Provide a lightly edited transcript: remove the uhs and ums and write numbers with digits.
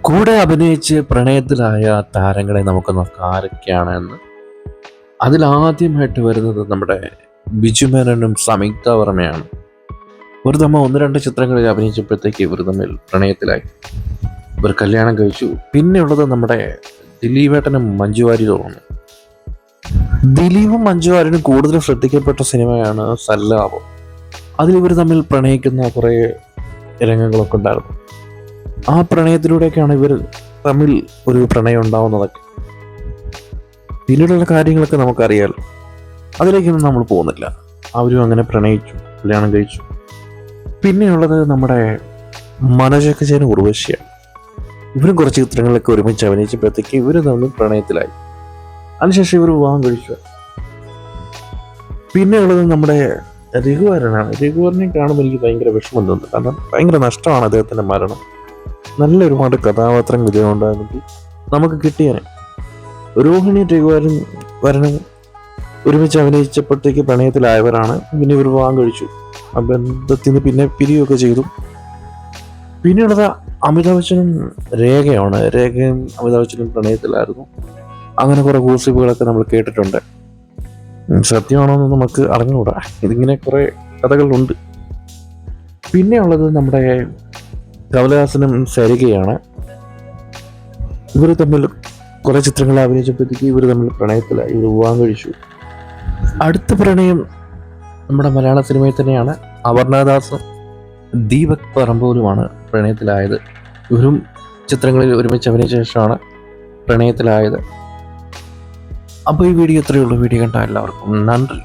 കൂടെ അഭിനയിച്ച് പ്രണയത്തിലായ താരങ്ങളെ നമുക്ക് നോക്കാം ആരൊക്കെയാണെന്ന്. അതിലാദ്യമായിട്ട് വരുന്നത് നമ്മുടെ ബിജു മേനോനും സംയുക്ത വർമ്മയാണ്. ഒരു തമ്മ ഒന്ന് രണ്ട് ചിത്രങ്ങളിൽ അഭിനയിച്ചപ്പോഴത്തേക്ക് ഇവർ തമ്മിൽ പ്രണയത്തിലായി, ഇവർ കല്യാണം കഴിച്ചു. പിന്നെയുള്ളത് നമ്മുടെ ദിലീപേട്ടനും മഞ്ജു വാര്യരുമാണ്. ദിലീപും മഞ്ജു വാര്യനും കൂടുതൽ ശ്രദ്ധിക്കപ്പെട്ട സിനിമയാണ് സല്ലാപം. അതിലിവർ തമ്മിൽ പ്രണയിക്കുന്ന കുറേ രംഗങ്ങളൊക്കെ ഉണ്ടായിരുന്നു. ആ പ്രണയത്തിലൂടെയൊക്കെയാണ് ഇവർ തമ്മിൽ ഒരു പ്രണയം ഉണ്ടാവുന്നതൊക്കെ. പിന്നീടുള്ള കാര്യങ്ങളൊക്കെ നമുക്കറിയാലോ, അതിലേക്കൊന്നും നമ്മൾ പോകുന്നില്ല. അവരും അങ്ങനെ പ്രണയിച്ചു, കല്യാണം കഴിച്ചു. പിന്നെയുള്ളത് നമ്മുടെ മനോജക്കച്ചേനും ഉർവശിയാണ്. ഇവരും കുറച്ച് ചിത്രങ്ങളിലൊക്കെ ഒരുമിച്ച് അഭിനയിച്ചപ്പോഴത്തേക്ക് ഇവർ തമ്മിൽ പ്രണയത്തിലായി. അതിനുശേഷം ഇവർ വിവാഹം കഴിച്ചു. പിന്നെയുള്ളത് നമ്മുടെ രഘുവരനാണ്. രഘുവരനെ കാണുമ്പോൾ എനിക്ക് ഭയങ്കര വിഷമം തോന്നുന്നു. കാരണം ഭയങ്കര നഷ്ടമാണ് അദ്ദേഹത്തിൻ്റെ മരണം. നല്ല ഒരുപാട് കഥാപാത്രങ്ങൾ ഇതിലുണ്ടായിരുന്നെങ്കിൽ നമുക്ക് കിട്ടിയേനെ. രോഹിണി രഘുവരനും ഒരുമിച്ച് അഭിനയിച്ചപ്പോഴത്തേക്ക് പ്രണയത്തിലായവരാണ്. പിന്നെ ഇവർ വിവാഹം കഴിച്ചു, ആ ബന്ധത്തിൽ നിന്ന് പിന്നെ പിരിയുകയൊക്കെ ചെയ്തു. പിന്നെയുള്ളത് അമിതാഭ് ബച്ചനും രേഖയാണ്. രേഖയും അമിതാഭ് ബച്ചനും പ്രണയത്തിലായിരുന്നു. അങ്ങനെ കുറെ ഗോസിപ്പുകളൊക്കെ നമ്മൾ കേട്ടിട്ടുണ്ട്. സത്യമാണോന്ന് നമുക്ക് അറിഞ്ഞുകൂടാ. ഇതിങ്ങനെ കുറെ കഥകളുണ്ട്. പിന്നെയുള്ളത് നമ്മുടെ കമലഹാസനും സരികയാണ്. ഇവർ തമ്മിൽ കുറെ ചിത്രങ്ങൾ അഭിനയിച്ചപ്പോഴത്തേക്ക് ഇവർ തമ്മിൽ പ്രണയത്തിലായി, ഇവർ വിവാഹം കഴിച്ചു. അടുത്ത പ്രണയം നമ്മുടെ മലയാള സിനിമയിൽ തന്നെയാണ്. അപർണദാസും ദീപക് പറമ്പോലുമാണ് പ്രണയത്തിലായത്. ഇവരും ചിത്രങ്ങളിൽ ഒരുമിച്ച് അഭിനയിച്ച ശേഷമാണ് പ്രണയത്തിലായത്. അപ്പോൾ ഈ വീഡിയോ ഇത്രയേ ഉള്ളൂ. വീഡിയോ കണ്ട എല്ലാവർക്കും നന്ദി.